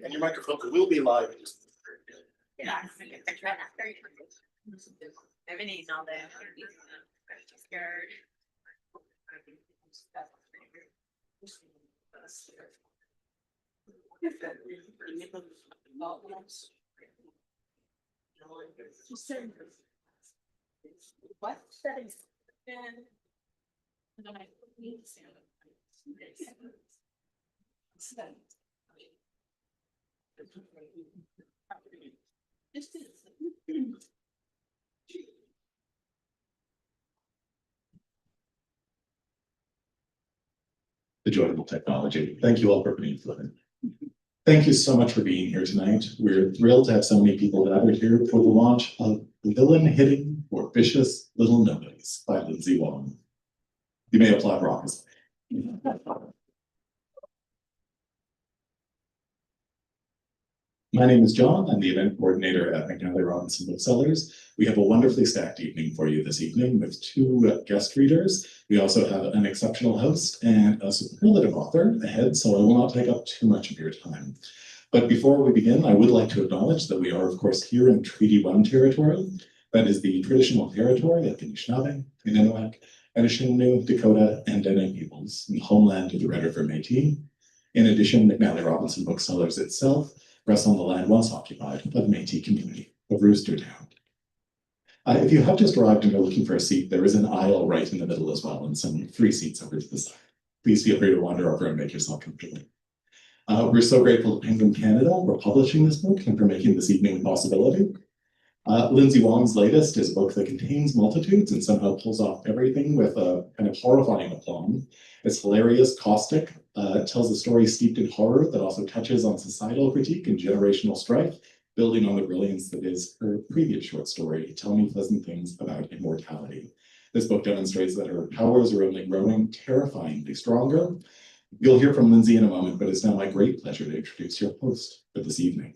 And your microphone will be live. Yeah, I tried that very quickly. I haven't eaten all day. I'm scared. What? The joyful technology. Thank you all for being here. Thank you so much for being here tonight. We're thrilled to have so many people gathered here for the launch of Villain Hitting for Vicious Little Nobodies by Lindsay Wong. You may applaud raucously. My name is John. I'm the event coordinator at McNally Robinson Booksellers. We have a wonderfully stacked evening for you this evening with 2 guest readers. We also have an exceptional host and a superlative author ahead, so I will not take up too much of your time. But before we begin, I would like to acknowledge that we are, of course, here in Treaty 1 territory. That is the traditional territory of the Anishinaabe, Inuit, Anishinaabe, Dakota, and Dene peoples, the homeland of the Red River Métis. In addition, McNally Robinson Booksellers itself rests on the land once occupied by the Métis community of Roostertown. If you have just arrived and are looking for a seat, there is an aisle right in the middle as well, and some free seats over to the side. Please feel free to wander over and make yourself comfortable. We're so grateful to Penguin Canada for publishing this book and for making this evening a possibility. Lindsay Wong's latest is a book that contains multitudes and somehow pulls off everything with a kind of horrifying aplomb. It's hilarious, caustic, it tells a story steeped in horror that also touches on societal critique and generational strife, building on the brilliance that is her previous short story, Tell Me Pleasant Things About Immortality. This book demonstrates that her powers are only growing terrifyingly stronger. You'll hear from Lindsay in a moment, but it's now my great pleasure to introduce your host for this evening.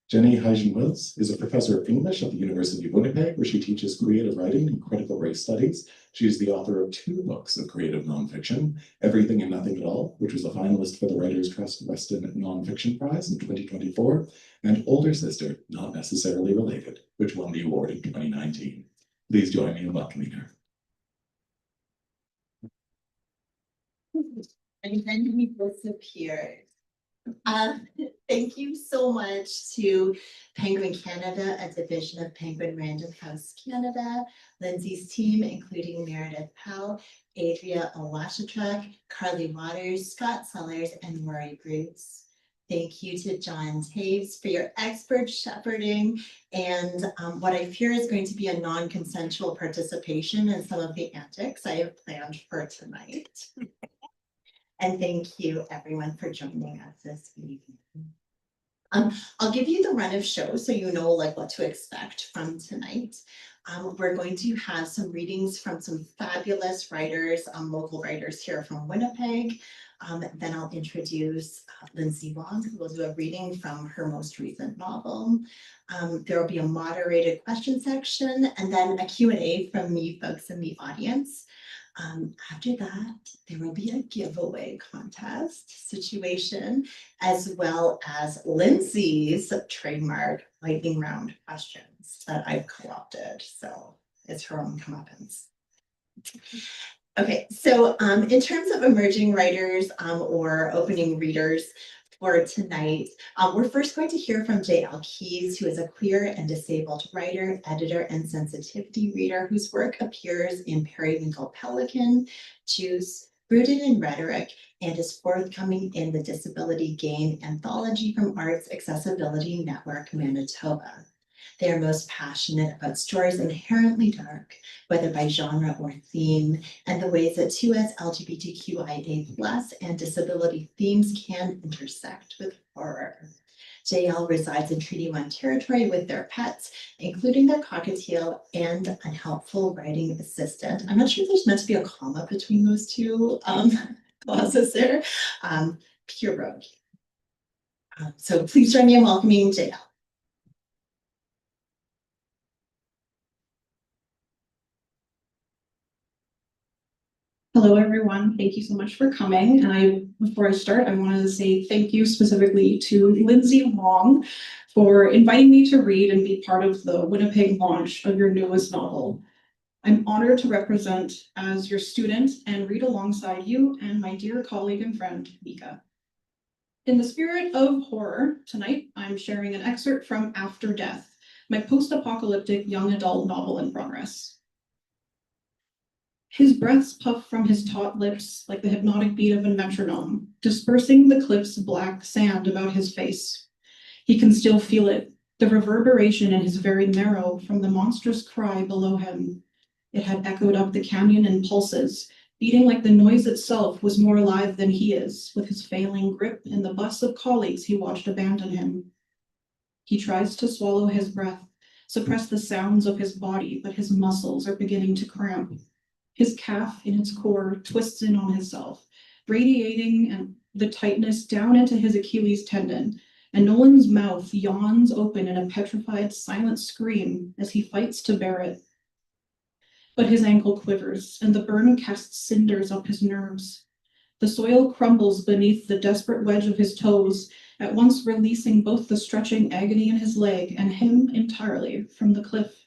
Jenny Heijun Wills is a professor of English at the University of Winnipeg, where she teaches creative writing and critical race studies. She is the author of 2 books of creative nonfiction, Everything and Nothing at All, which was a finalist for the Writers' Trust Weston Nonfiction Prize in 2024, and Older Sister, Not Necessarily Related, which won the award in 2019. Please join me in welcoming her. And then we disappeared. Thank you so much to Penguin Canada, a division of Penguin Random House Canada, Lindsay's team, including Meredith Powell, Adria Owashachuk, Carly Waters, Scott Sellers, and Rory Bruce. Thank you to John Taves for your expert shepherding and what I fear is going to be a non-consensual participation in some of the antics I have planned for tonight. And thank you everyone for joining us this evening. I'll give you the run of show so you know what to expect from tonight. We're going to have some readings from some fabulous writers, local writers here from Winnipeg. Then I'll introduce Lindsay Wong, who will do a reading from her most recent novel. There will be a moderated question section and then a Q&A from me folks in the audience. After that, there will be a giveaway contest situation, as well as Lindsay's trademark lightning round questions that I've co-opted. So it's her own comeuppance. Okay, so in terms of emerging writers or opening readers for tonight, we're first going to hear from J.L. Keyes, who is a queer and disabled writer, editor, and sensitivity reader whose work appears in Periwinkle Pelican, Juice, Rooted in Rhetoric, and is forthcoming in the Disability Gain anthology from Arts Accessibility Network, Manitoba. They are most passionate about stories inherently dark, whether by genre or theme, and the ways that 2S LGBTQIA+ and disability themes can intersect with horror. JL resides in Treaty 1 territory with their pets, including their cockatiel and unhelpful writing assistant. I'm not sure if there's meant to be a comma between those two clauses there. Pure rogue. So please join me in welcoming JL. Hello, everyone. Thank you so much for coming. And before I start, I want to say thank you specifically to Lindsay Wong for inviting me to read and be part of the Winnipeg launch of your newest novel. I'm honored to represent as your student and read alongside you and my dear colleague and friend, Mika. In the spirit of horror, tonight I'm sharing an excerpt from After Death, my post-apocalyptic young adult novel in progress. His breaths puff from his taut lips like the hypnotic beat of a metronome, dispersing the cliff's black sand about his face. He can still feel it, the reverberation in his very marrow from the monstrous cry below him. It had echoed up the canyon in pulses, beating like the noise itself was more alive than he is, with his failing grip and the bus of colleagues he watched abandon him. He tries to swallow his breath, suppress the sounds of his body, but his muscles are beginning to cramp. His calf in its core twists in on itself, radiating and the tightness down into his Achilles tendon, and Nolan's mouth yawns open in a petrified, silent scream as he fights to bear it. But his ankle quivers, and the burn casts cinders up his nerves. The soil crumbles beneath the desperate wedge of his toes, at once releasing both the stretching agony in his leg and him entirely from the cliff.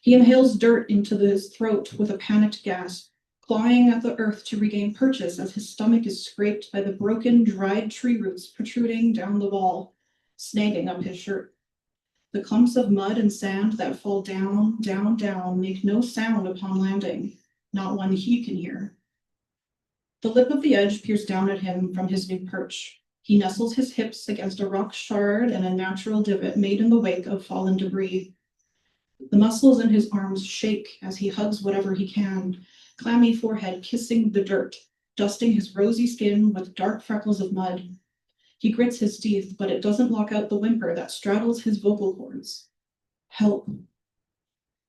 He inhales dirt into his throat with a panicked gasp, clawing at the earth to regain purchase as his stomach is scraped by the broken, dried tree roots protruding down the wall, snagging up his shirt. The clumps of mud and sand that fall down, down, down make no sound upon landing, not one he can hear. The lip of the edge peers down at him from his new perch. He nestles his hips against a rock shard and a natural divot made in the wake of fallen debris. The muscles in his arms shake as he hugs whatever he can, clammy forehead kissing the dirt, dusting his rosy skin with dark freckles of mud. He grits his teeth, but it doesn't lock out the whimper that straddles his vocal cords. Help.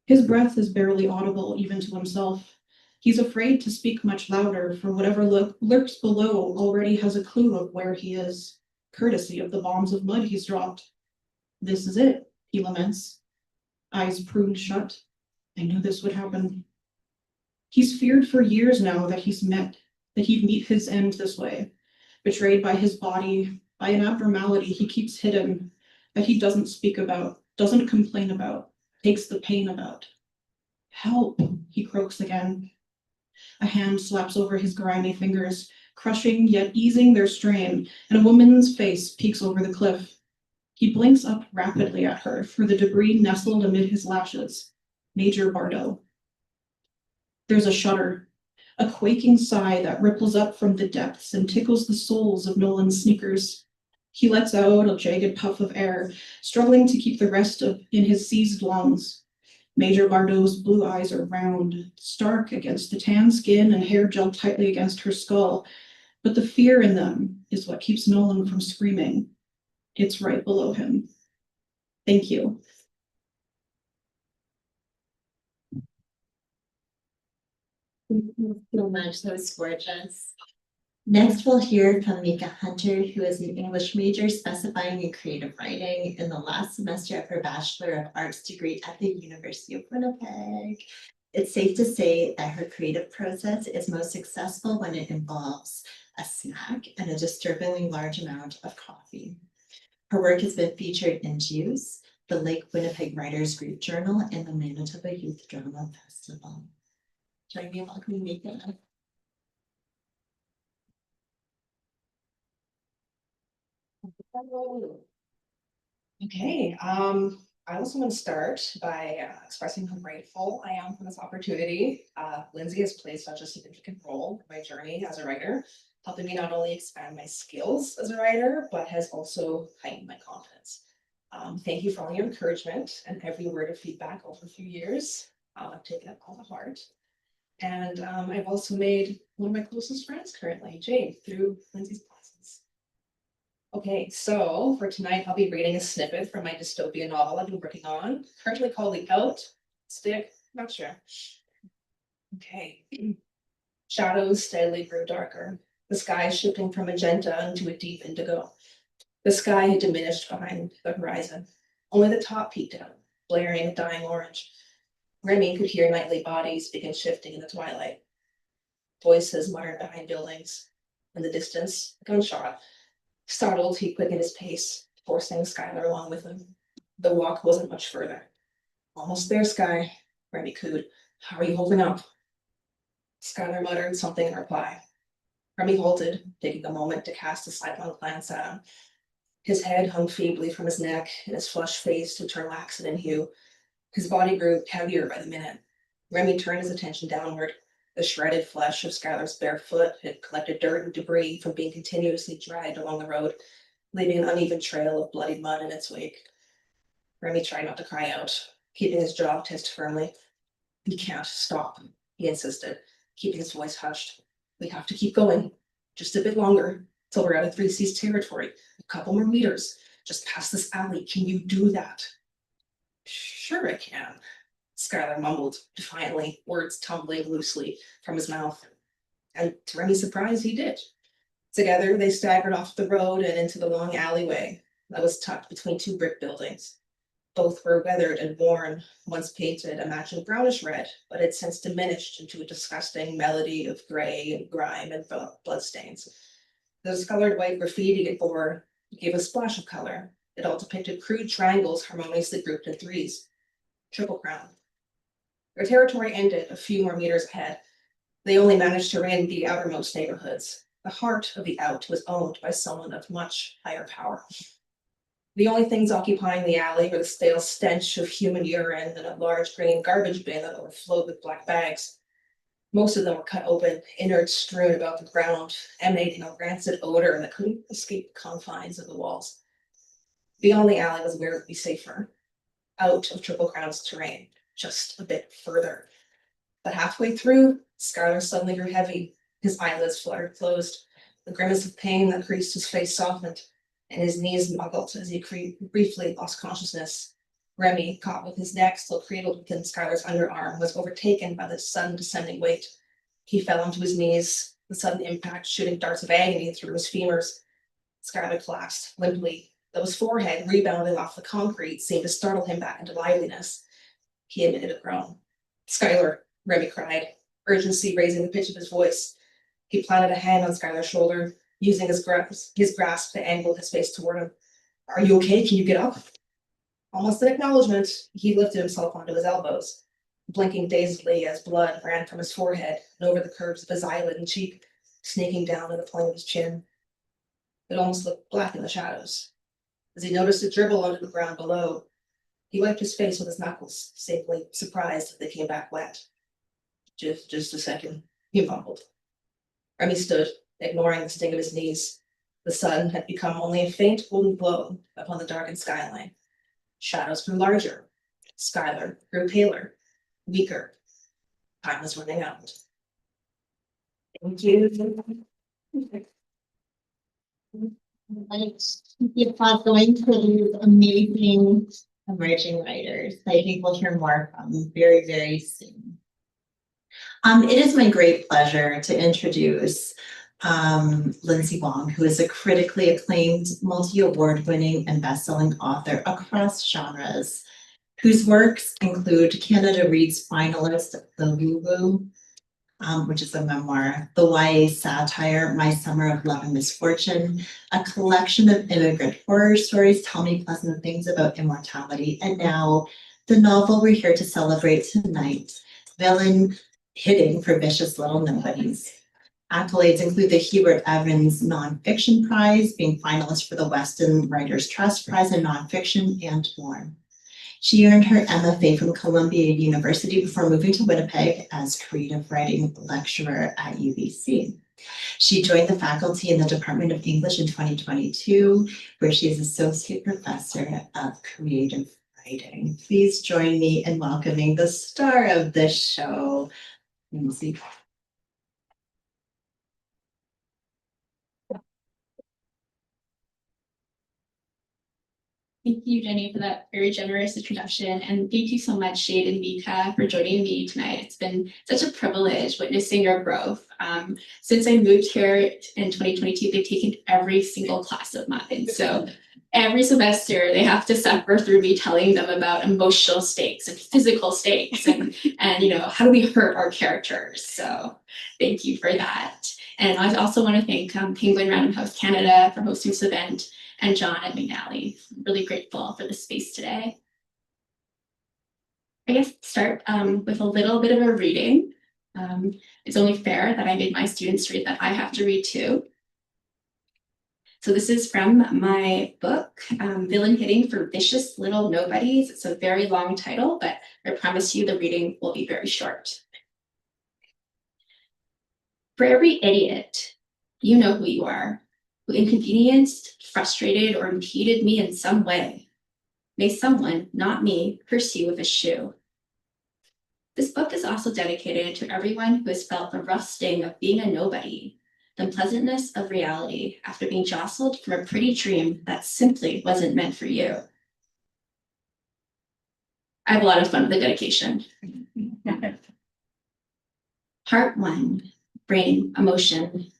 His breath is barely audible even to himself. He's afraid to speak much louder, for whatever lurks below already has a clue of where he is, courtesy of the bombs of mud he's dropped. This is it, he laments. Eyes pruned shut. I knew this would happen. He's feared for years now that he'd meet his end this way, betrayed by his body, by an abnormality he keeps hidden, that he doesn't speak about, doesn't complain about, takes the pain about. Help, he croaks again. A hand slaps over his grimy fingers, crushing yet easing their strain, and a woman's face peeks over the cliff. He blinks up rapidly at her for the debris nestled amid his lashes. Major Bardot. There's a shudder, a quaking sigh that ripples up from the depths and tickles the soles of Nolan's sneakers. He lets out a jagged puff of air, struggling to keep the rest in his seized lungs. Major Bardot's blue eyes are round, stark against the tan skin and hair gelled tightly against her skull, but the fear in them is what keeps Nolan from screaming. It's right below him. Thank you. Thank you so much. That was gorgeous. Next, we'll hear from Mika Hunter, who is an English major specifying in creative writing in the last semester of her Bachelor of Arts degree at the University of Winnipeg. It's safe to say that her creative process is most successful when it involves a snack and a disturbingly large amount of coffee. Her work has been featured in Juice, the Lake Winnipeg Writers Group Journal, and the Manitoba Youth Drama Festival. Join me in welcoming Mika. Okay, I also want to start by expressing how grateful I am for this opportunity. Lindsay has played such a significant role in my journey as a writer, helping me not only expand my skills as a writer, but has also heightened my confidence. Thank you for all your encouragement and every word of feedback over a few years. I've taken it all to heart. And I've also made one of my closest friends currently, Jade, through Lindsay's classes. Okay, so for tonight, I'll be reading a snippet from my dystopian novel I've been working on, currently called The Stick, not sure. Okay. Shadows steadily grew darker, the sky shifting from magenta into a deep indigo. The sky had diminished behind the horizon. Only the top peeked out, blaring a dying orange. Remy could hear nightly bodies begin shifting in the twilight. Voices muttered behind buildings. In the distance, a gunshot. Startled, he quickened his pace, forcing Skylar along with him. The walk wasn't much further. Almost there, Sky, Remy cooed. How are you holding up? Skylar muttered something in reply. Remy halted, taking a moment to cast a sidelong glance at him. His head hung feebly from his neck, and his flushed face had turned waxen in hue. His body grew heavier by the minute. Remy turned his attention downward. The shredded flesh of Skylar's bare foot had collected dirt and debris from being continuously dragged along the road, leaving an uneven trail of bloody mud in its wake. Remy tried not to cry out, keeping his jaw tensed firmly. We can't stop, he insisted, keeping his voice hushed. We have to keep going, just a bit longer, till we're out of 3C's territory. A couple more meters, just past this alley. Can you do that? Sure I can, Skylar mumbled defiantly, words tumbling loosely from his mouth. And to Remy's surprise, he did. Together, they staggered off the road and into the long alleyway that was tucked between two brick buildings. Both were weathered and worn, once painted a matching brownish red, but had since diminished into a disgusting melody of gray and grime and bloodstains. The discolored white graffiti it bore gave a splash of color. It all depicted crude triangles harmoniously grouped in threes. Triple Crown. Their territory ended a few more meters ahead. They only managed to raid the outermost neighborhoods. The heart of the out was owned by someone of much higher power. The only things occupying the alley were the stale stench of human urine and a large green garbage bin that overflowed with black bags. Most of them were cut open, innards strewn about the ground, emanating a rancid odor that couldn't escape the confines of the walls. Beyond the alley was where it would be safer, out of Triple Crown's terrain, just a bit further. But halfway through, Skylar suddenly grew heavy. His eyelids fluttered closed. The grimace of pain that creased his face softened, and his knees buckled as he briefly lost consciousness. Remy, caught with his neck still cradled within Skylar's underarm, was overtaken by the sudden descending weight. He fell onto his knees, the sudden impact shooting darts of agony through his femurs. Skylar collapsed limply, though his forehead rebounding off the concrete seemed to startle him back into liveliness. He emitted a groan. Skylar, Remy cried, urgency raising the pitch of his voice. He planted a hand on Skylar's shoulder, using his grasp to angle his face toward him. Are you okay? Can you get up? Almost an acknowledgement, he lifted himself onto his elbows, blinking dazedly as blood ran from his forehead and over the curves of his eyelid and cheek, snaking down to the point of his chin. It almost looked black in the shadows. As he noticed it dribble onto the ground below, he wiped his face with his knuckles, safely surprised that they came back wet. Just a second, he mumbled. Remy stood, ignoring the sting of his knees. The sun had become only a faint golden glow upon the darkened skyline. Shadows grew larger. Skylar grew paler, weaker. Time was running out. Thank you. Right. Keep on going to these amazing emerging writers. I think we'll hear more from very, very soon. It is my great pleasure to introduce Lindsay Wong, who is a critically acclaimed, multi-award-winning and best-selling author across genres, whose works include Canada Reads finalist The Lulu, which is a memoir, the YA satire My Summer of Love and Misfortune, a collection of immigrant horror stories, Tell Me Pleasant Things About Immortality, and now the novel we're here to celebrate tonight, Villain Hitting for Vicious Little Nobodies. Accolades include the Hubert Evans Nonfiction Prize, being finalist for the Weston Writers Trust Prize in Nonfiction, and more. She earned her MFA from Columbia University before moving to Winnipeg as creative writing lecturer at UBC. She joined the faculty in the Department of English in 2022, where she is Associate Professor of Creative Writing. Please join me in welcoming the star of this show, Lindsay. Thank you, Jenny, for that very generous introduction. And thank you so much, Shade and Vika, for joining me tonight. It's been such a privilege witnessing your growth. Since I moved here in 2022, they've taken every single class of mine. So every semester, they have to suffer through me telling them about emotional stakes and physical stakes and how do we hurt our characters. So thank you for that. And I also want to thank Penguin Random House Canada for hosting this event, and John at McNally. I'm really grateful for the space today. I guess start with a little bit of a reading. It's only fair that I made my students read that I have to read too. So this is from my book, Villain Hitting for Vicious Little Nobodies. It's a very long title, but I promise you the reading will be very short. For every idiot, you know who you are, who inconvenienced, frustrated, or impeded me in some way. May someone, not me, curse you with a shoe. This book is also dedicated to everyone who has felt the rough sting of being a nobody, the unpleasantness of reality after being jostled from a pretty dream that simply wasn't meant for you. I have a lot of fun with the dedication. Part 1, brain emotion.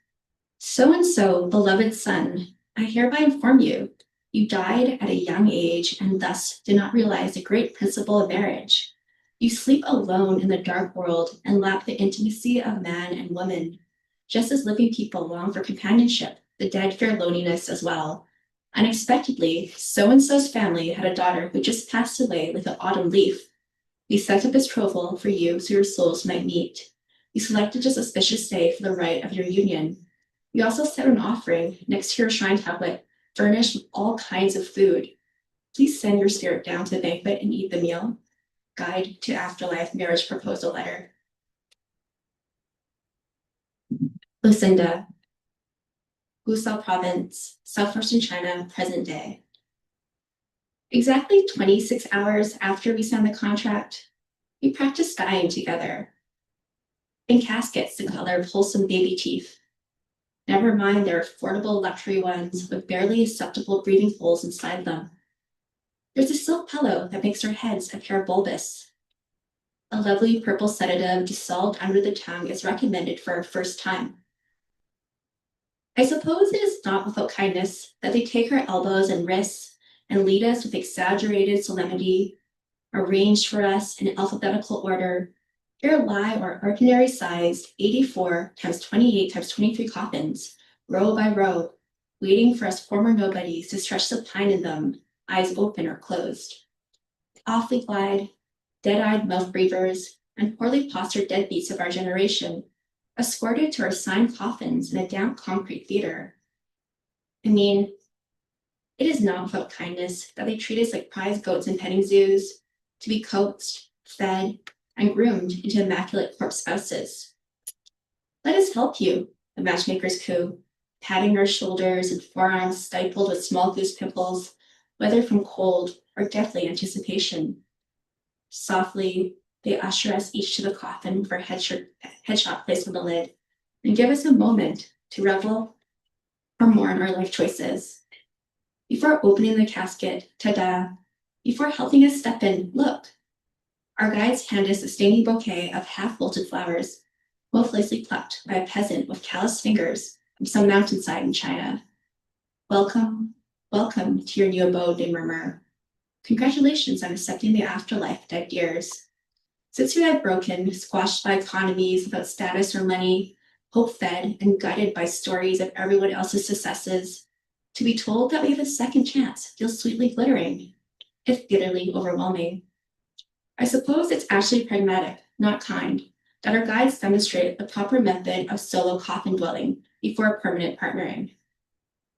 So-and-so, beloved son, I hereby inform you, you died at a young age and thus did not realize the great principle of marriage. You sleep alone in the dark world and lack the intimacy of man and woman. Just as living people long for companionship, the dead fear loneliness as well. Unexpectedly, so-and-so's family had a daughter who just passed away like an autumn leaf. We set a betrothal for you so your souls might meet. We selected a auspicious day for the rite of your union. We also set an offering next to your shrine tablet, furnished with all kinds of food. Please send your spirit down to the banquet and eat the meal. Guide to Afterlife Marriage Proposal Letter. Lucinda, Gusao Province, southwestern China, present day. Exactly 26 hours after we signed the contract, we practiced dying together. In caskets the color of wholesome baby teeth. Never mind their affordable luxury ones with barely acceptable breathing holes inside them. There's a silk pillow that makes our heads appear bulbous. A lovely purple sedative dissolved under the tongue is recommended for our first time. I suppose it is not without kindness that they take our elbows and wrists and lead us with exaggerated solemnity, arranged for us in alphabetical order. Here lie our ordinary-sized 84 times 28 times 23 coffins, row by row, waiting for us former nobodies to stretch supine in them, eyes open or closed. Off we glide, dead-eyed mouth breathers, and poorly postured deadbeats of our generation, escorted to our signed coffins in a damp concrete theater. I mean, it is not without kindness that they treat us like prize goats in petting zoos, to be coaxed, fed, and groomed into immaculate corpse spouses. Let us help you, the matchmaker's coo, patting our shoulders and forearms stifled with small goose pimples, whether from cold or deathly anticipation. Softly, they usher us each to the coffin for headshot placed on the lid, and give us a moment to revel or mourn our life choices. Before opening the casket, ta-da, before helping us step in, look, our guides hand us a staining bouquet of half-wilted flowers, most likely plucked by a peasant with calloused fingers from some mountainside in China. Welcome, welcome to your new abode, they murmur. Congratulations on accepting the afterlife, dead dears. Since we have broken, squashed by economies without status or money, hope-fed and guided by stories of everyone else's successes, to be told that we have a second chance feels sweetly glittering, if bitterly overwhelming. I suppose it's actually pragmatic, not kind, that our guides demonstrate the proper method of solo coffin dwelling before permanent partnering.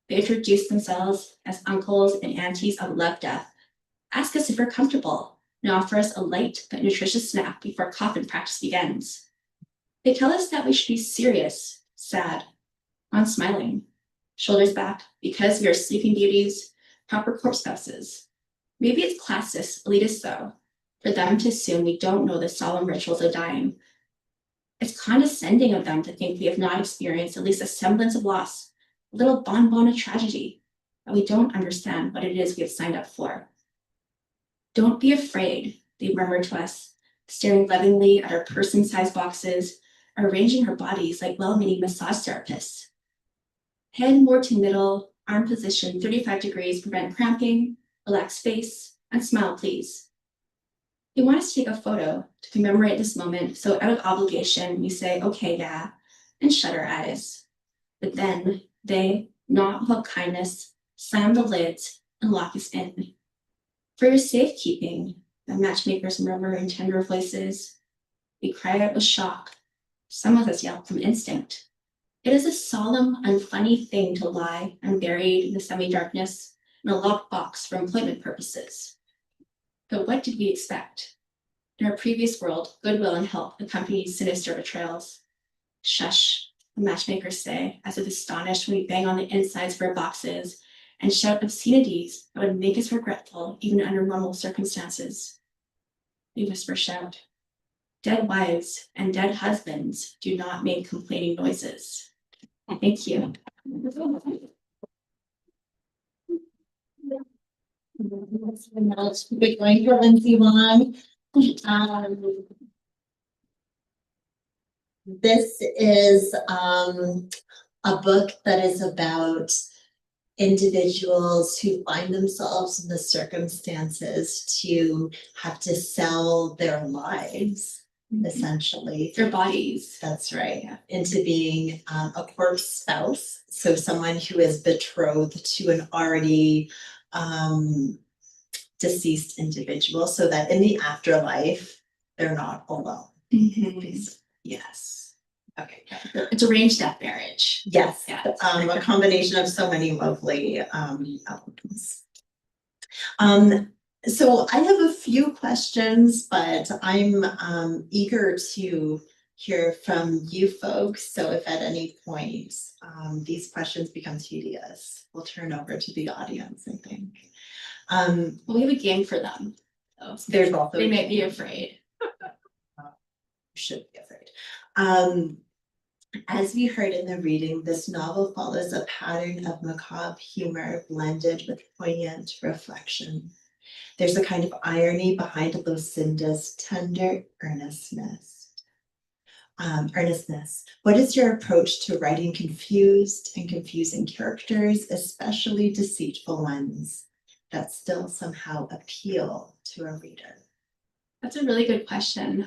They introduce themselves as uncles and aunties of love death, ask us if we're comfortable, and offer us a light but nutritious snack before coffin practice begins. They tell us that we should be serious, sad, unsmiling, shoulders back, because we are sleeping beauties, proper corpse spouses. Maybe it's classist, elitist though, for them to assume we don't know the solemn rituals of dying. It's condescending of them to think we have not experienced at least a semblance of loss, a little bonbon of tragedy. that we don't understand what it is we have signed up for. Don't be afraid, they murmur to us, staring lovingly at our person-sized boxes, arranging our bodies like well-meaning massage therapists. Head more to middle, arm position 35 degrees, prevent cramping, relax face, and smile, please. They want us to take a photo to commemorate this moment, so out of obligation, we say, okay, yeah, and shut our eyes. But then they, not without kindness, slam the lids and lock us in. For your safekeeping, the matchmakers murmur in tender voices. We cry out with shock. Some of us yell from instinct. It is a solemn, unfunny thing to lie unburied in the semi-darkness in a locked box for employment purposes. But what did we expect? In our previous world, goodwill and help accompanied sinister betrayals. Shush, the matchmakers say, as if astonished when we bang on the insides of our boxes and shout obscenities that would make us regretful even under normal circumstances. We whisper shout. Dead wives and dead husbands do not make complaining noises. Thank you. We're going for Lindsay Wong. This is a book that is about individuals who find themselves in the circumstances to have to sell their lives, essentially. Their bodies. That's right. Into being a corpse spouse. So someone who is betrothed to an already deceased individual, so that in the afterlife, they're not alone. Yes. Okay. It's arranged death marriage. Yes, Yeah. a combination of so many lovely elements. So I have a few questions, but I'm eager to hear from you folks. So if at any point these questions become tedious, we'll turn over to the audience, I think. We have a game for them. So There's also they may be afraid. should be afraid. As we heard in the reading, this novel follows a pattern of macabre humor blended with poignant reflection. There's a kind of irony behind Lucinda's tender earnestness. What is your approach to writing confused and confusing characters, especially deceitful ones, that still somehow appeal to a reader? That's a really good question.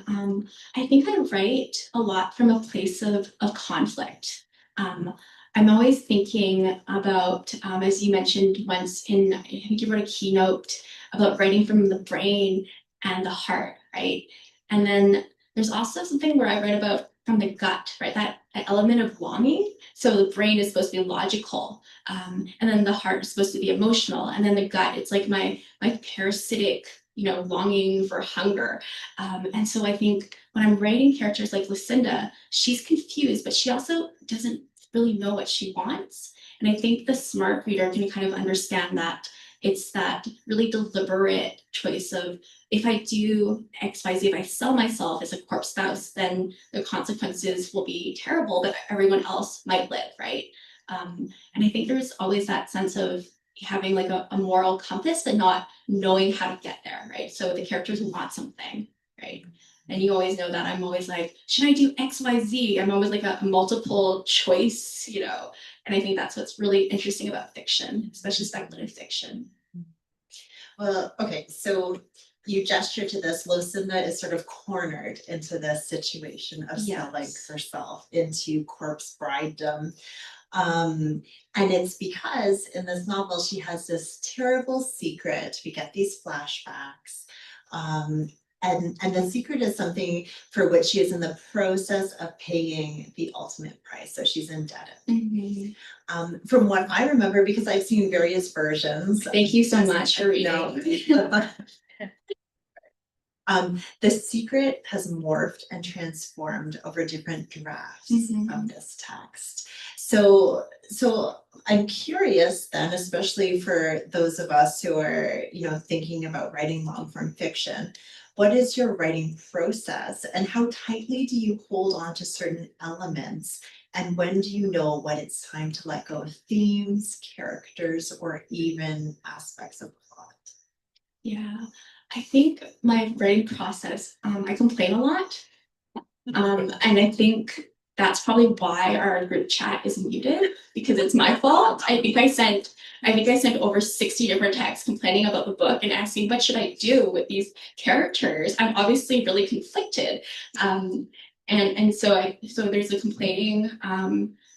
I think I write a lot from a place of conflict. I'm always thinking about, as you mentioned once in, I think you wrote a keynote about writing from the brain and the heart, right? And then there's also something where I write about from the gut, right? That element of longing. So the brain is supposed to be logical, and then the heart is supposed to be emotional, and then the gut, it's like my parasitic, longing for hunger. And so I think when I'm writing characters like Lucinda, she's confused, but she also doesn't really know what she wants. And I think the smart reader can kind of understand that it's that really deliberate choice of, if I do X, Y, Z, if I sell myself as a corpse spouse, then the consequences will be terrible, but everyone else might live, right? And I think there's always that sense of having like a moral compass and not knowing how to get there, right? So the characters want something, right? And you always know that I'm always like, should I do X, Y, Z? I'm always like a multiple choice, and I think that's what's really interesting about fiction, especially speculative fiction. Well, okay, so you gesture to this, Lucinda is sort of cornered into this situation of selling herself into corpse bridedom. And it's because in this novel, she has this terrible secret. We get these flashbacks. And the secret is something for which she is in the process of paying the ultimate price. So she's indebted. From what I remember, because I've seen various versions. Thank you so much for reading. The secret has morphed and transformed over different drafts of this text. So I'm curious then, especially for those of us who are, thinking about writing long form fiction, What is your writing process and how tightly do you hold on to certain elements? And when do you know when it's time to let go of themes, characters, or even aspects of plot? Yeah, I think my writing process, I complain a lot. And I think that's probably why our group chat is muted, because it's my fault. I think I sent over 60 different texts complaining about the book and asking what should I do with these characters. I'm obviously really conflicted. And so there's the complaining.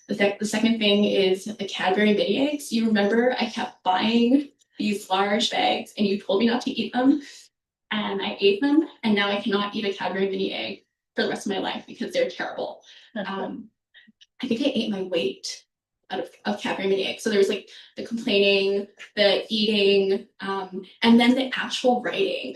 The second thing is the Cadbury mini eggs. You remember I kept buying these large bags and you told me not to eat them. And I ate them, and now I cannot eat a Cadbury mini egg for the rest of my life because they're terrible. I think I ate my weight out of Cadbury mini eggs. So there was like the complaining, the eating, and then the actual writing.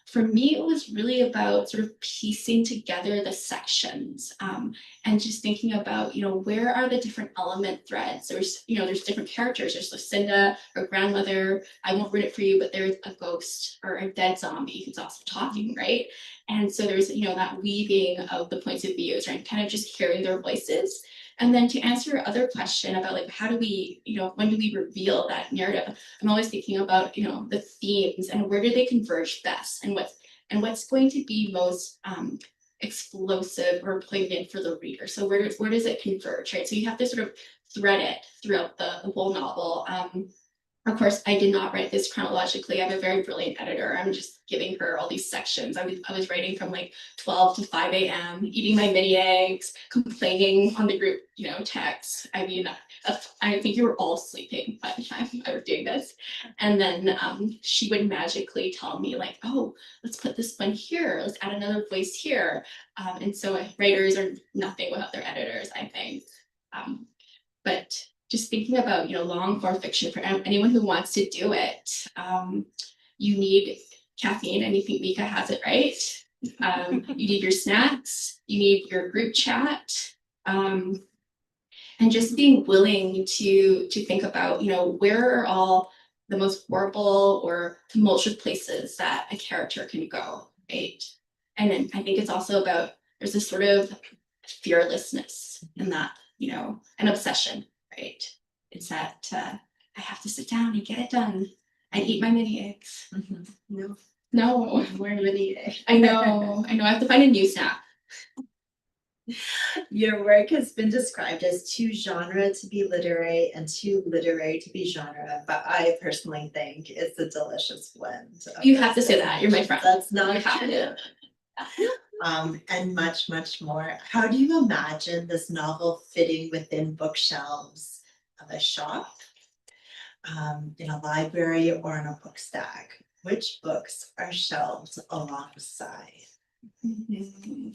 For me, it was really about sort of piecing together the sections and just thinking about, where are the different element threads? There's different characters. There's Lucinda, her grandmother. I won't read it for you, but there's a ghost or a dead zombie who's also talking, right? And so there's, that weaving of the points of views, right? Kind of just hearing their voices. And then to answer your other question about like, how do we, when do we reveal that narrative? I'm always thinking about, the themes and where do they converge best and what's going to be most explosive or poignant for the reader. So where does it converge, right? So you have to sort of thread it throughout the whole novel. Of course, I did not write this chronologically. I have a very brilliant editor. I'm just giving her all these sections. I was writing from like 12 to 5 a.m., eating my mini eggs, complaining on the group, text. I mean, I think you were all sleeping by the time I was doing this. And then she would magically tell me like, oh, let's put this one here. Let's add another voice here. And so writers are nothing without their editors, I think. But just thinking about, long form fiction for anyone who wants to do it, you need caffeine, and you think Mika has it right. You need your snacks, you need your group chat, and just being willing to think about, where are all the most horrible or tumultuous places that a character can go, right? And then I think it's also about, there's this sort of fearlessness in that, an obsession. Right. It's that I have to sit down and get it done. I eat my mini eggs. Mm-hmm. No. More mini eggs. I know. I have to find a new snack. Your work has been described as too genre to be literary and too literary to be genre, but I personally think it's a delicious blend. You have to say that. You're my friend. That's not true. And much, much more. How do you imagine this novel fitting within bookshelves of a shop, in a library, or in a book stack? Which books are shelved alongside? Mm-hmm.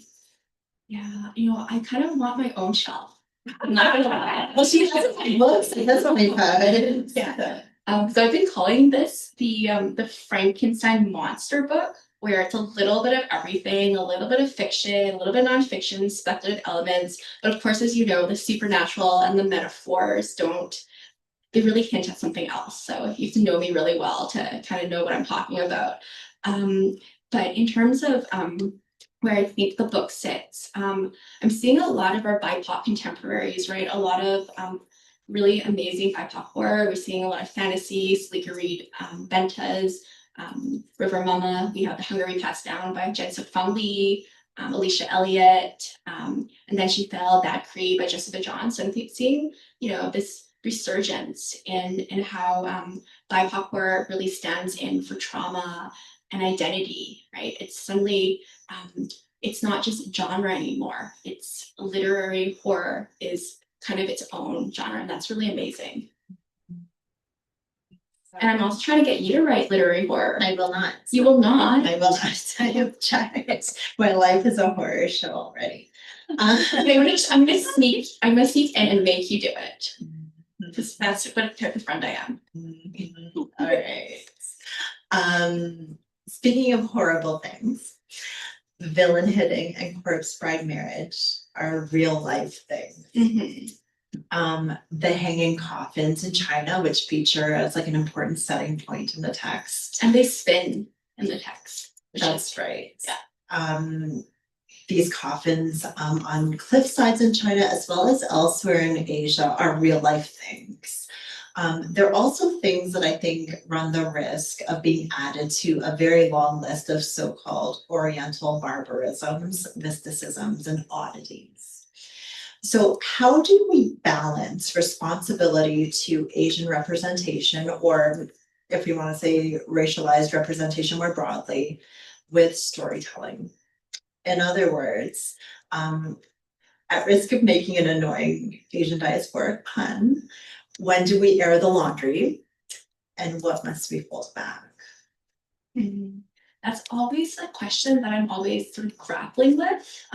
Yeah, I kind of want my own shelf. I'm not gonna lie. Well, she has books. That's what we found. Yeah. So I've been calling this the Frankenstein monster book, where it's a little bit of everything, a little bit of fiction, a little bit of nonfiction, speculative elements. But of course, as you know, the supernatural and the metaphors they really hint at something else. So you have to know me really well to kind of know what I'm talking about. But in terms of where I think the book sits, I'm seeing a lot of our BIPOC contemporaries, right? A lot of really amazing BIPOC horror. We're seeing a lot of fantasy, Sleeker Reed Bentas, River Mama. We have The Hunger We Passed Down by Jen Suk-Fung Lee, Alicia Elliott, and Then She Fell, Bad Cree by Jessica John. So I'm seeing, this resurgence in how BIPOC horror really stands in for trauma and identity, right? It's suddenly, it's not just genre anymore. It's literary horror is kind of its own genre, and that's really amazing. And I'm also trying to get you to write literary horror. I will not. You will not? I will not. I have tried. My life is a horror show already. Okay, I'm gonna sneak in and make you do it. Because that's what type of friend I am. All right. Speaking of horrible things, villain hitting and corpse bride marriage are real life things. The hanging coffins in China, which feature as like an important setting point in the text. And they spin in the text. That's right. Yeah. These coffins on cliff sides in China as well as elsewhere in Asia are real life things. They're also things that I think run the risk of being added to a very long list of so-called Oriental barbarisms, mysticisms, and oddities. So how do we balance responsibility to Asian representation, or if we want to say racialized representation more broadly, with storytelling? In other words, at risk of making an annoying Asian diasporic pun, when do we air the laundry and what must we hold back? That's always a question that I'm always sort of grappling with.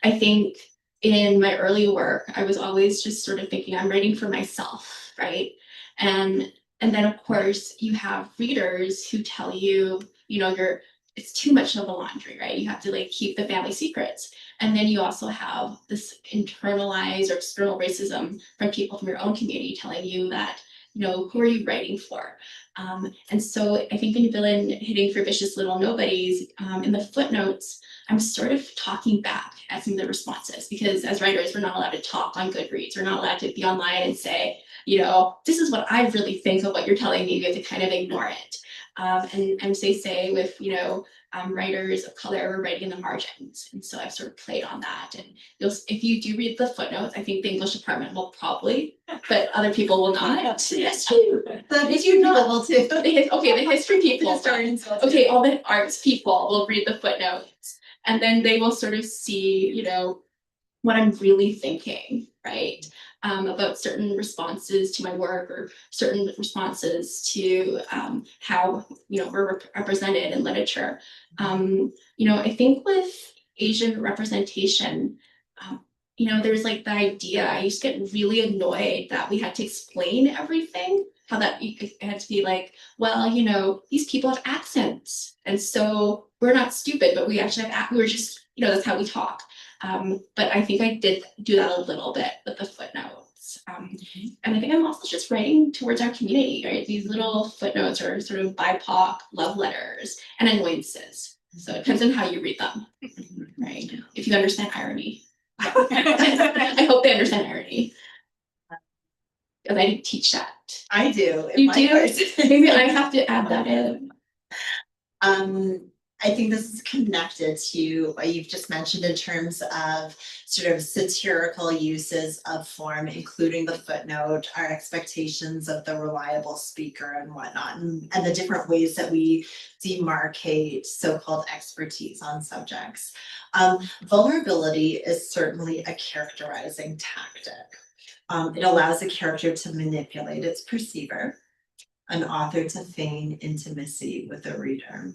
I think in my early work, I was always just sort of thinking I'm writing for myself, right? And then of course you have readers who tell you, it's too much of a laundry, right? You have to like keep the family secrets. And then you also have this internalized or external racism from people from your own community telling you that, who are you writing for? And so I think in Villain Hitting for Vicious Little Nobodies, in the footnotes, I'm sort of talking back at some of the responses, because as writers, we're not allowed to talk on Goodreads. We're not allowed to be online and say, this is what I really think of what you're telling me. You have to kind of ignore it. And as they say with, writers of color, we're writing in the margins. And so I've sort of played on that. And if you do read the footnotes, I think the English department will probably, but other people will not. Yes, true. The history people will too. The history people. Historians will too. Okay, all the arts people will read the footnotes. And then they will sort of see, what I'm really thinking, right? About certain responses to my work or certain responses to how we're represented in literature. I think with Asian representation, there's like the idea, I used to get really annoyed that we had to explain everything, how that it had to be like, well, these people have accents, and so we're not stupid, but we actually have, we were just, that's how we talk. But I think I did do that a little bit with the footnotes. And I think I'm also just writing towards our community, right? These little footnotes are sort of BIPOC love letters and annoyances. So it depends on how you read them, right? If you understand irony. I hope they understand irony. Because I didn't teach that. I do. You do? Maybe I have to add that in. I think this is connected to what you've just mentioned in terms of sort of satirical uses of form, including the footnote, our expectations of the reliable speaker and whatnot, and the different ways that we demarcate so-called expertise on subjects. Vulnerability is certainly a characterizing tactic. It allows a character to manipulate its perceiver, an author to feign intimacy with a reader.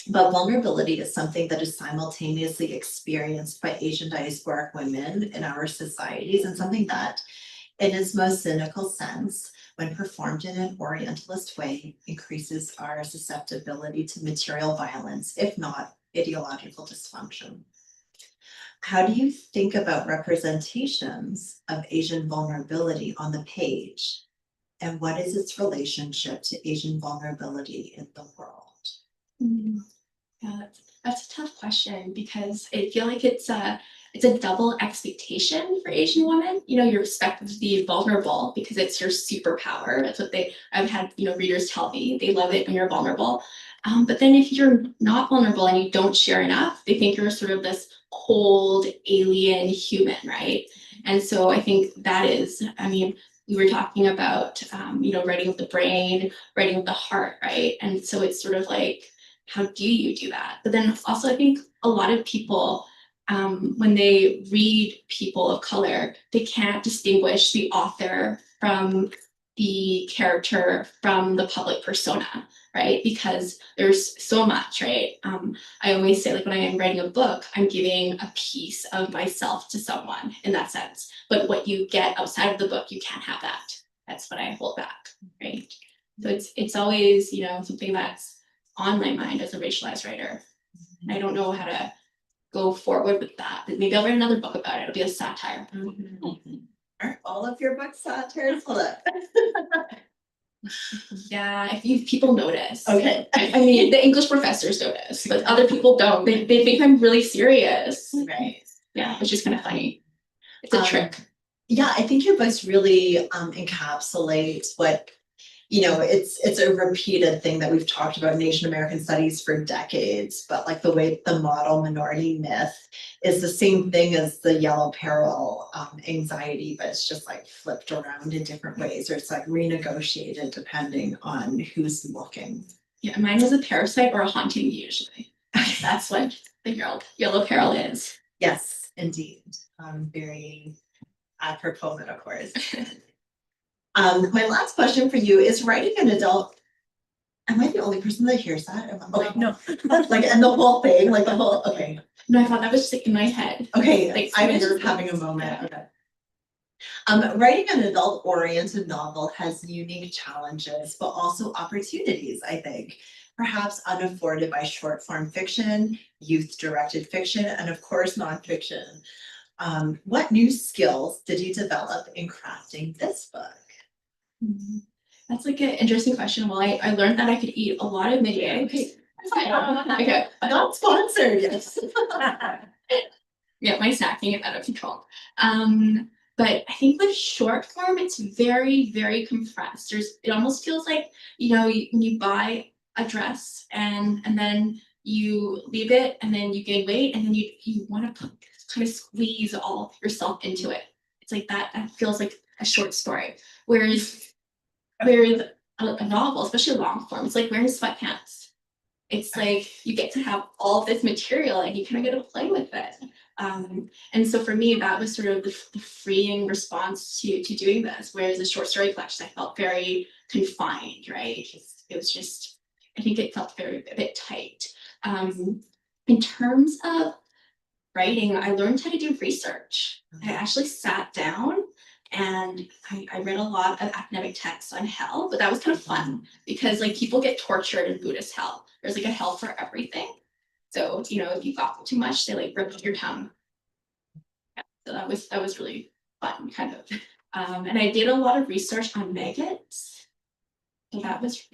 But vulnerability is something that is simultaneously experienced by Asian diasporic women in our societies, and something that, in its most cynical sense, when performed in an Orientalist way, increases our susceptibility to material violence, if not ideological dysfunction. How do you think about representations of Asian vulnerability on the page? And what is its relationship to Asian vulnerability in the world? Yeah, that's a tough question, because I feel like it's a double expectation for Asian women. You're expected to be vulnerable because it's your superpower. That's what I've had readers tell me. They love it when you're vulnerable. But then if you're not vulnerable and you don't share enough, they think you're sort of this cold alien human, right? And so I think that is, we were talking about, writing with the brain, writing with the heart, right? And so it's sort of like, how do you do that? But then also I think a lot of people, when they read people of color, they can't distinguish the author from the character from the public persona, right? Because there's so much, right? I always say, like, when I am writing a book, I'm giving a piece of myself to someone in that sense. But what you get outside of the book, you can't have that. That's what I hold back, right? So it's always, something that's on my mind as a racialized writer. I don't know how to go forward with that. Maybe I'll write another book about it. It'll be a satire. Are all of your books satires? Hold up. Yeah, if people notice. Okay. I mean, the English professors notice, but other people don't. They think I'm really serious. Right. Yeah, which is kind of funny. It's a trick. Yeah, I think your books really encapsulate what, it's a repeated thing that we've talked about in Asian American studies for decades, but like the way the model minority myth is the same thing as the yellow peril anxiety, but it's just like flipped around in different ways, or it's like renegotiated depending on who's looking. Yeah, mine was a parasite or a haunting usually. That's what the yellow peril is. Yes, indeed. Very apropos metaphors. My last question for you is writing an adult. Am I the only person that hears that? Okay, no. Like, and the whole thing, like the whole, okay. No, I thought that was just like in my head. Okay, Like, I was just having a moment. Yeah. Okay. Writing an adult-oriented novel has unique challenges, but also opportunities, I think. Perhaps unafforded by short-form fiction, youth-directed fiction, and of course, nonfiction. What new skills did you develop in crafting this book? That's like an interesting question. Well, I learned that I could eat a lot of mini eggs. Okay. Not sponsored, yes. Yeah, my snacking is out of control. But I think with short form, it's very, very compressed. It almost feels like, when you buy a dress and then you leave it and then you gain weight and then you want to kind of squeeze all yourself into it. It's like that feels like a short story. Whereas a novel, especially long form, it's like wearing sweatpants. It's like you get to have all this material and you kind of get to play with it. And so for me, that was sort of the freeing response to doing this. Whereas a short story collection, I felt very confined, right? It was just, I think it felt a bit tight. In terms of writing, I learned how to do research. I actually sat down and I read a lot of academic texts on hell, but that was kind of fun because like people get tortured in Buddhist hell. There's like a hell for everything. So, if you got too much, they like ripped your tongue. Yeah, so that was really fun, kind of. And I did a lot of research on maggots. So that was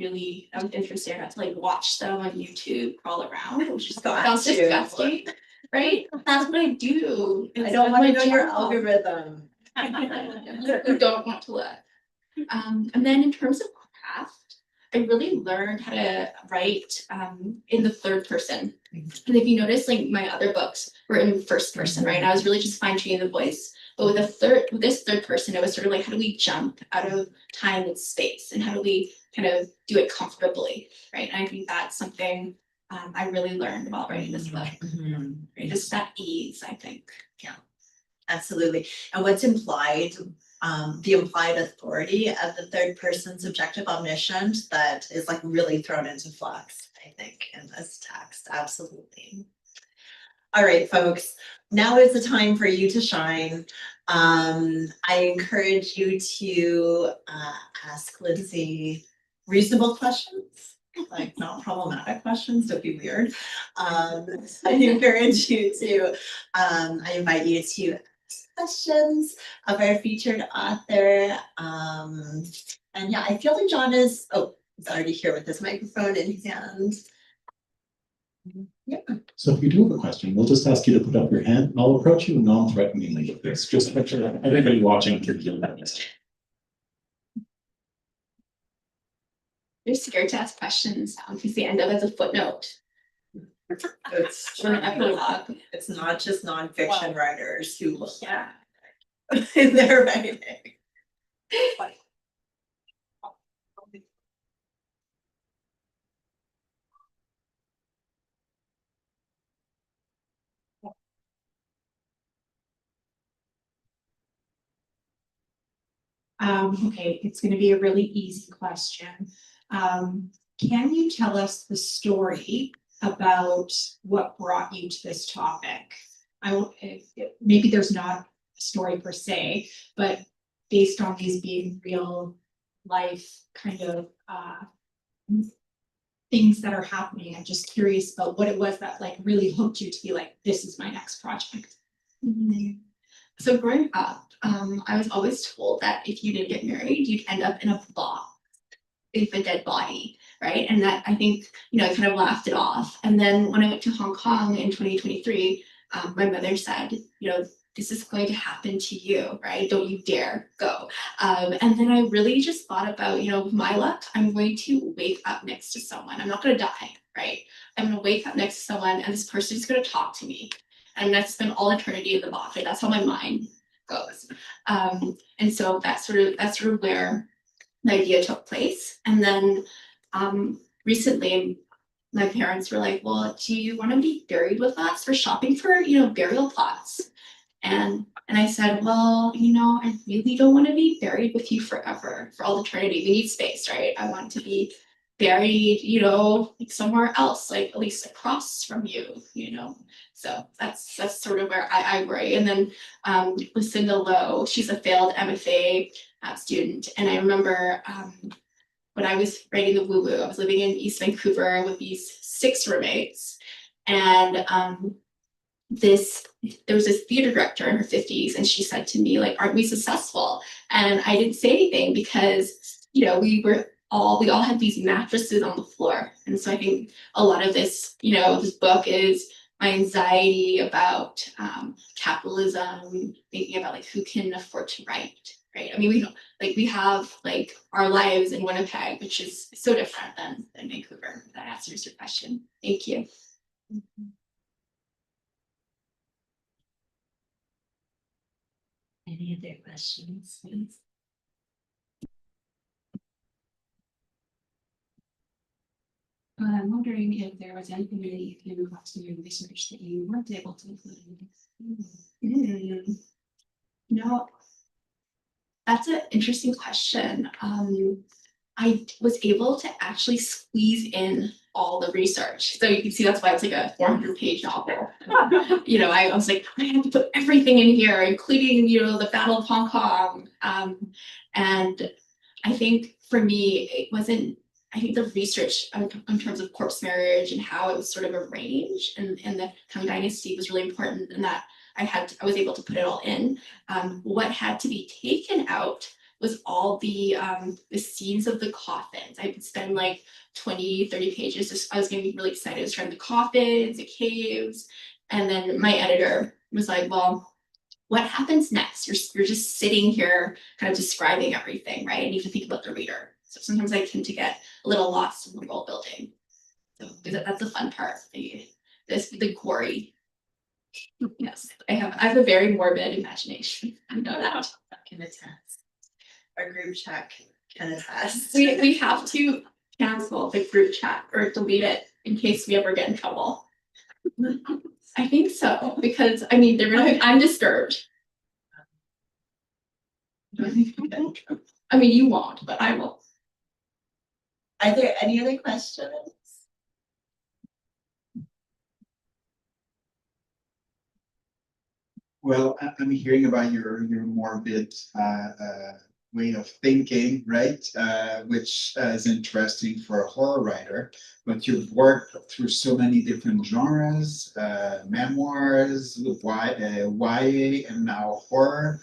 interesting. I got to like watch them on YouTube crawl around, which just sounds disgusting, right? That's what I do. I don't want to know your algorithm. You don't want to look. And then in terms of craft, I really learned how to write in the third person. And if you notice, like my other books were in first person, right? I was really just fine-tuning the voice. But with this third person, it was sort of like, how do we jump out of time and space? And how do we kind of do it comfortably, right? And I think that's something I really learned while writing this book. Right? Just that ease, I think. Yeah, absolutely. And what's implied, the implied authority of the third person subjective omniscient that is like really thrown into flux, I think, in this text. Absolutely. All right, folks, now is the time for you to shine. I encourage you to ask Lindsay reasonable questions, like not problematic questions, don't be weird. I encourage you to, I invite you to ask questions of our featured author. And yeah, I feel like John is already here with his microphone in hand. Yeah. So if you do have a question, we'll just ask you to put up your hand and I'll approach you non-threateningly with this, just to make sure that everybody watching can hear that. You're scared to ask questions because they end up as a footnote. It's Or an epilogue. It's not just nonfiction writers who look Yeah. in their writing. Okay, it's going to be a really easy question. Can you tell us the story about what brought you to this topic? Maybe there's not a story per se, but based on these being real life kind of things that are happening, I'm just curious about what it was that like really hooked you to be like, this is my next project. So growing up, I was always told that if you didn't get married, you'd end up in a box. if a dead body, right? And that, I think, I kind of laughed it off. And then when I went to Hong Kong in 2023, my mother said, this is going to happen to you, right? Don't you dare go. And then I really just thought about, with my luck, I'm going to wake up next to someone. I'm not going to die, right? I'm going to wake up next to someone and this person is going to talk to me. And I'm going to spend all eternity in the box, right? That's how my mind goes. And so that's sort of where the idea took place. And then recently, my parents were like, well, do you want to be buried with us? We're shopping for, burial plots. And I said, well, I really don't want to be buried with you forever, for all eternity. We need space, right? I want to be buried, like somewhere else, like at least across from you, So that's sort of where I worry. And then Lucinda Lowe, she's a failed MFA student. And I remember when I was writing the woo-woo, I was living in East Vancouver with these 6 roommates. And there was this theater director in her 50s, and she said to me, like, aren't we successful? And I didn't say anything because, we all had these mattresses on the floor. And so I think a lot of this, this book is my anxiety about capitalism, thinking about like who can afford to write, right? I mean, we have like our lives in Winnipeg, which is so different than Vancouver. That answers your question. Thank you. Any other questions, please? I'm wondering if there was anything that you came across in your research that you weren't able to include. No, that's an interesting question. I was able to actually squeeze in all the research. So you can see that's why it's like a 400-page novel. I was like, I have to put everything in here, including, the Battle of Hong Kong. And I think for me, I think the research in terms of corpse marriage and how it was sort of arranged and the Tang Dynasty was really important, and that I was able to put it all in. What had to be taken out was all the scenes of the coffins. I would spend like 20, 30 pages. I was getting really excited describing the coffins, the caves. And then my editor was like, well, what happens next? You're just sitting here kind of describing everything, right? And you have to think about the reader. So sometimes I tend to get a little lost in the world building. So that's the fun part, the gory. Yes, I have a very morbid imagination. I know that. Can attest. Our group chat can attest. We have to cancel the group chat or delete it in case we ever get in trouble. I think so, because I mean they're gonna think I'm disturbed. I mean you won't, but I will. Are there any other questions? Well, I'm hearing about your morbid way of thinking, right? Which is interesting for a horror writer. But you've worked through so many different genres, memoirs, YA, and now horror.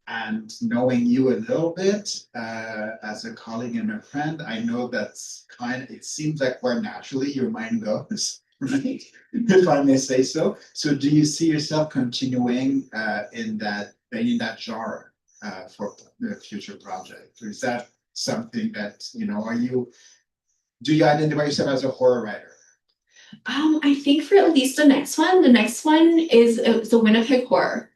And knowing you a little bit as a colleague and a friend, I know that's it seems like where naturally your mind goes, right? If I may say so. So do you see yourself continuing in that genre for the future project? Or is that something that, do you identify yourself as a horror writer? I think for at least the next one is the Winnipeg horror.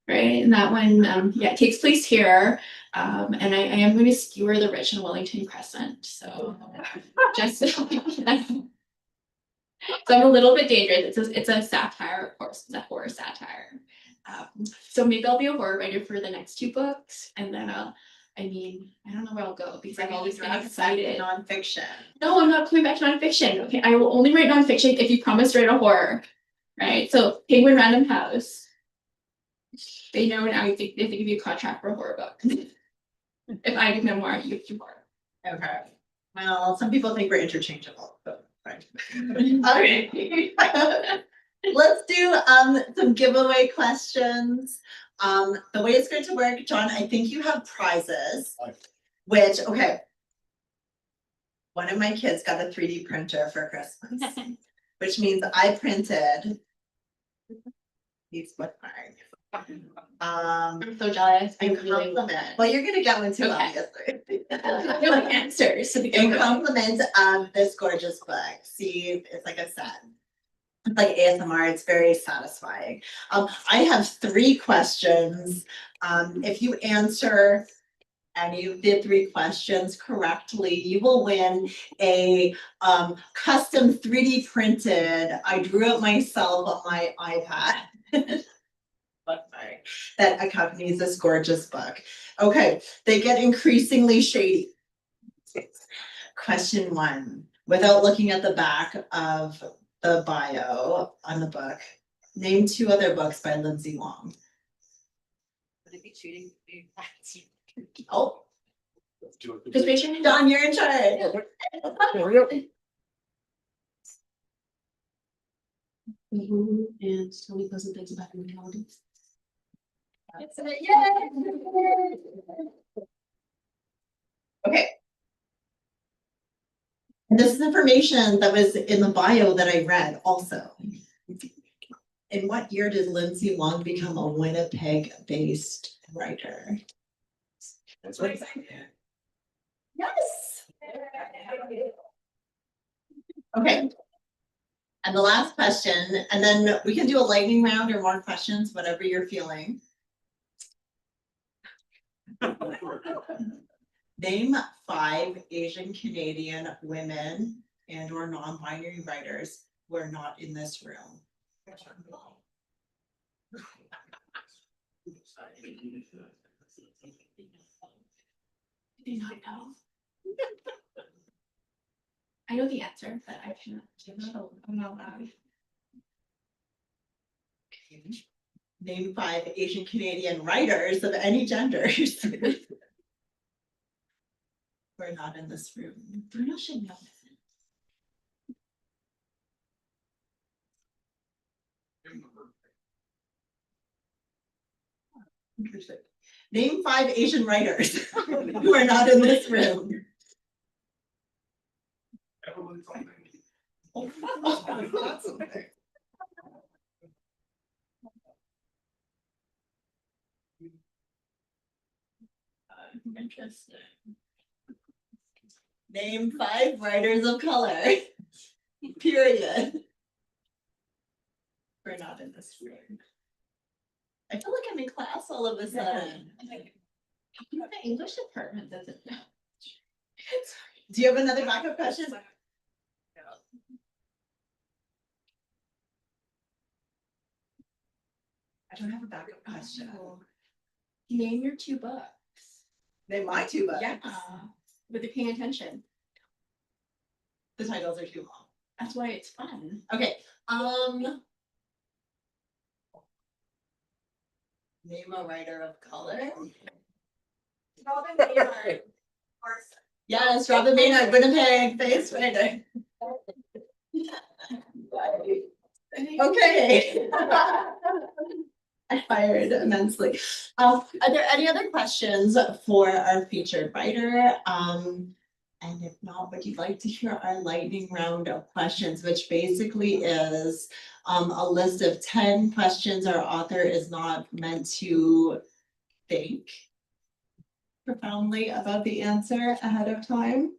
Right, and that one, it takes place here, and I am going to skewer the rich in Wellington Crescent. So just so I'm a little bit dangerous. It's a satire, of course. It's a horror satire. So maybe I'll be a horror writer for the next 2 books, and then I don't know where I'll go because I've always been excited. Nonfiction. No, I'm not coming back to nonfiction. Okay, I will only write nonfiction if you promise to write a horror. Right, so Penguin Random House. They know now they give you a contract for a horror book. If I do memoir, you do horror. Okay. Well, some people think we're interchangeable, but fine. Okay. Let's do some giveaway questions. The way it's going to work, John, I think you have prizes, which, okay. One of my kids got a 3D printer for Christmas, which means I printed these bookmarks. I'm so jealous. I In really compliment, well, you're gonna get one too, Okay. obviously. no answers to begin In with. compliment of this gorgeous book, see, it's like a set. It's like ASMR, it's very satisfying. I have 3 questions. If you answer any of the 3 questions correctly, you will win a custom 3D printed, I drew it myself on my iPad. Bookmark that accompanies this gorgeous book. Okay, they get increasingly shady. Question 1, without looking at the back of the bio on the book, name 2 other books by Lindsay Wong. Would it be cheating? Oh, Just raise your hand. Don, you're in charge. And so many pleasant things about immortality. Okay. And this is information that was in the bio that I read also. In what year did Lindsay Wong become a Winnipeg-based writer? That's what I Yes. Okay. And the last question, and then we can do a lightning round or more questions, whatever you're feeling. Name 5 Asian Canadian women and or non-binary writers who are not in this room. I do not know. I know the answer, but I cannot. I'm not allowed. Name 5 Asian Canadian writers of any genders. We're not in this room. Bruno should know this. Interesting. Name 5 Asian writers who are not in this room. Interesting. Name 5 writers of color. Period. We're not in this room. I feel like I'm in class all of a sudden. The English department doesn't know. Do you have another backup question? I don't have a backup question. Name your 2 books. Name my 2 books. Yeah. But they're paying attention. The titles are too long. That's why it's fun. Okay, name a writer of color. Yes, Robin Maynard, Winnipeg, face writer. Okay. I fired immensely. Are there any other questions for our featured writer? And if not, would you like to hear our lightning round of questions, which basically is a list of 10 questions our author is not meant to think profoundly about the answer ahead of time?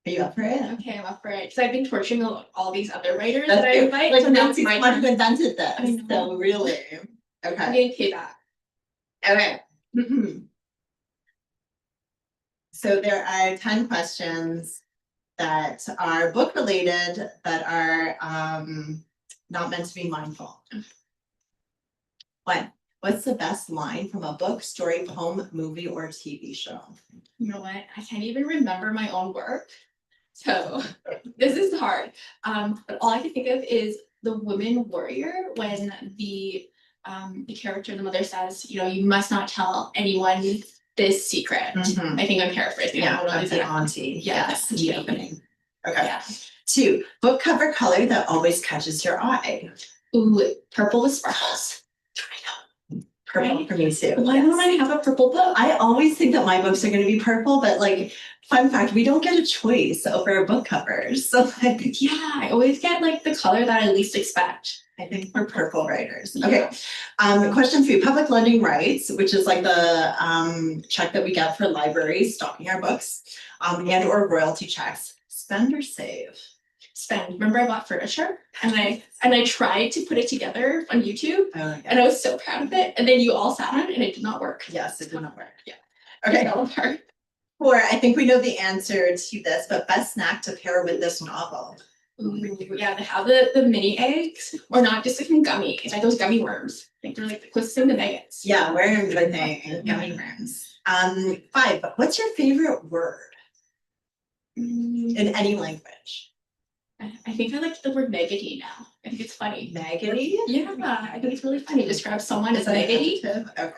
Are you up for it? Okay, I'm up for it. So I've been torturing all these other writers That's that I good. invite. Like So now it's Nancy's my the one turn. who invented I this, know. so really, I'm okay, getting paid back. okay. So there are 10 questions that are book related that are not meant to be mindful. What's the best line from a book, story, poem, movie, or TV show? You know what? I can't even remember my own work. So this is hard. But all I can think of is the woman warrior when the character, the mother says, you know, you must not tell anyone this secret. Mhm. I think I'm paraphrasing. I Yeah, don't know that's the exactly. auntie. Yes. The opening. Okay. Yeah. 2, book cover color that always catches your eye. Ooh, purple with sparkles. Purple for me too. Why don't I have a purple book? I always think that my books are gonna be purple, but like, fun fact, we don't get a choice over book covers, so like, Yeah, I always get like the color that I least expect. I think we're purple writers. Yeah. Okay, question 3, public lending rights, which is like the check that we get for libraries stocking our books, and or royalty checks. Spend or save? Spend. Remember I bought furniture and I tried to put it together on YouTube Oh, and I was so proud of it. And then you all sat on it and it did not work. yes, it did not work. Yeah. Okay, It fell apart. 4, I think we know the answer to this, but best snack to pair with this novel. Ooh, yeah, they have the mini eggs or not just like gummies, like those gummy worms. I think they're like the closest thing to nuggets. Yeah, worms, I think, gummy worms. 5, what's your favorite word Mm, in any language? I think I like the word maggoty now. I think it's funny. Maggoty? Yeah, I think it's really funny to describe someone as Is that an maggoty. adjective? Okay,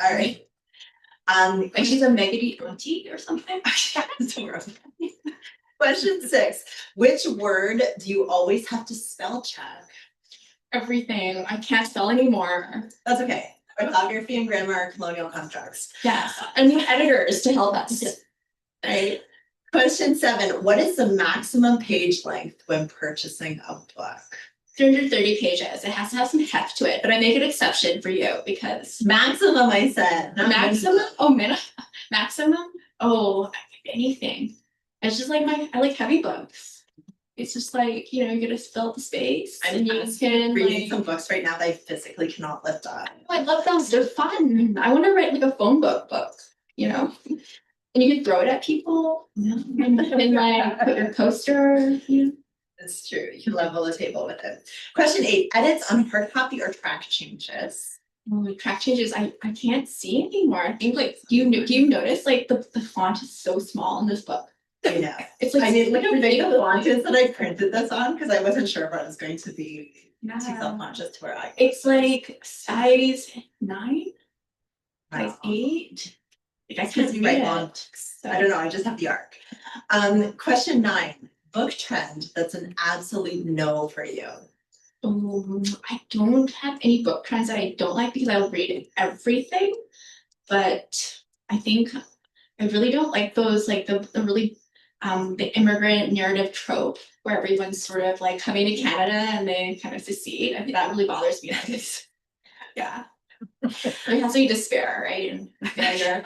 all right. Like she's a maggoty auntie or something. Question 6, which word do you always have to spell check? Everything. I can't spell anymore. That's okay. Orthography and grammar are colonial constructs. Yes, I need editors to help us. Right. Question 7, what is the maximum page length when purchasing a book? 330 pages. It has to have some heft to it, but I make an exception for you because Maximum, I said. not maximum. Maximum. Oh, anything. It's just like I like heavy books. It's just like, you know, you're gonna fill the space I'm and you can reading like, some books right now that I physically cannot lift up. I love those. They're fun. I want to write like a phone book, you know, and you can throw it at people and like put your coaster. You know. It's true. You can level the table with it. Question 8, edits on hard copy or track changes. Oh, track changes. I can't see anymore. I think like do you notice like the font is so small in this book? I know. It's like I mean, look how big the ridiculous. font is that I printed this on because I wasn't sure if I was going to be too Yeah. self-conscious to where I. It's like size 9, size Wow. 8. Like I It's can't because you read write it. long books. I don't know. I just have the arc. Question 9, book trend that's an absolute no for you. I don't have any book trends that I don't like because I'll read everything, but I think I really don't like those like the really the immigrant narrative trope where everyone's sort of like coming to Canada and they kind of secede. I think that really bothers me. Yeah. There has to be despair, right? And failure.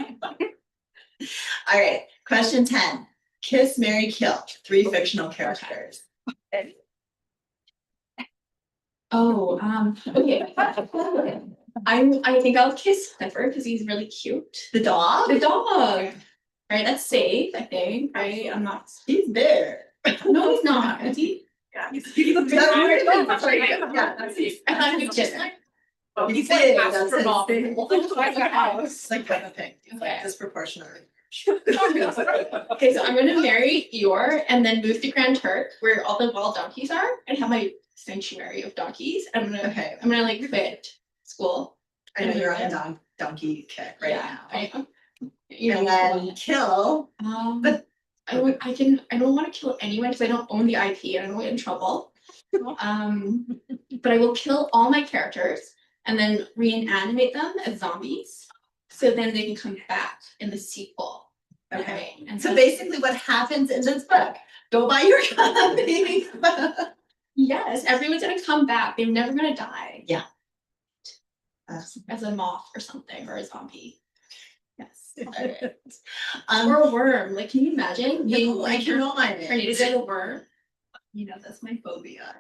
All right. Question 10, kiss, marry, kill. 3 fictional characters. Oh, okay. I think I'll kiss Clifford because he's really cute. The dog? The dog. Right, that's safe, I think, right? I'm not. He's there. No, he's not. Is he? Yeah, he's Yeah, that's safe. I thought he was just like. He's like big, Master that's his Bob. thing. Like a house. It's like Peppa Pig. It's like Okay. disproportionately. Okay, so I'm gonna marry Eeyore and then move to Grand Turk where all the wild donkeys are and have my sanctuary of donkeys. I'm gonna like quit school. I know you're on a donkey kick right Yeah, now. I am. You And know, then kill. but I don't want to kill anyone because I don't own the IP and I don't get in trouble. But I will kill all my characters and then reanimate them as zombies. So then they can come back in the sequel. Okay. Right? And So basically what happens in this book, go buy your copy. yes, everyone's gonna come back. They're never gonna die. Yeah. As a moth or something or a zombie. Yes. Alright. Or a worm. Like, can you imagine being I like cannot mind reincarnated as a worm? You know, that's my phobia.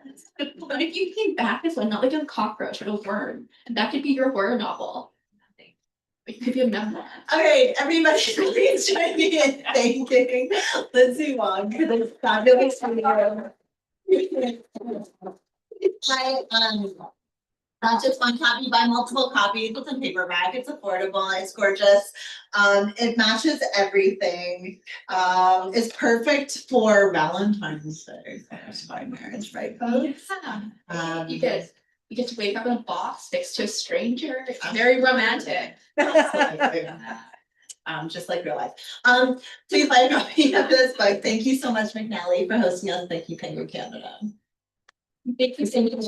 What if you came back as one, not like a cockroach, but a worm? And that could be your horror novel. It could be a memoir. All right, everybody, please join me in thanking Lindsay Wong for this fabulous video. Not just one copy, buy multiple copies. It's a paperback. It's affordable. It's gorgeous. It matches everything. It's perfect for Valentine's Day. By marriage, right, folks? Yeah. You get to wake up in a box next to a stranger. It's very romantic. Just like real life. Please buy a copy of this book. Thank you so much, McNally, for hosting us. Thank you, Penguin Canada. Thank you so much.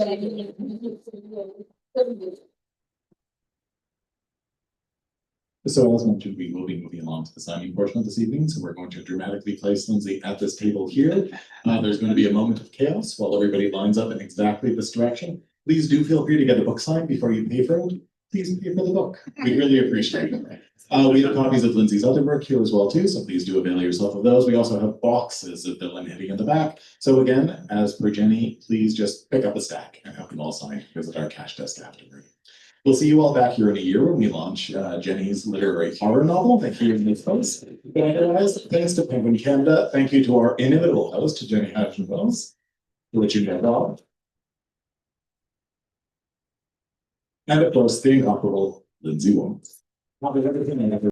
So as mentioned, we will be moving along to the signing portion of this evening, so we're going to dramatically place Lindsay at this table here. There's going to be a moment of chaos while everybody lines up in exactly this direction. Please do feel free to get a book signed before you pay for it. Please pay for the book. We really appreciate it. We have copies of Lindsay's other work here as well too, so please do avail yourself of those. We also have boxes of Bill and Hetty in the back. So again, as per Jenny, please just pick up a stack and have them all signed. Visit our cash desk afterward. We'll see you all back here in a year when we launch Jenny's literary horror novel. Thank you in this place. Otherwise, thanks to Penguin Canada. Thank you to our inimitable host, Jenny Heijun Wills, for what you know all. And of course, the incomparable Lindsay Wong. Everything I ever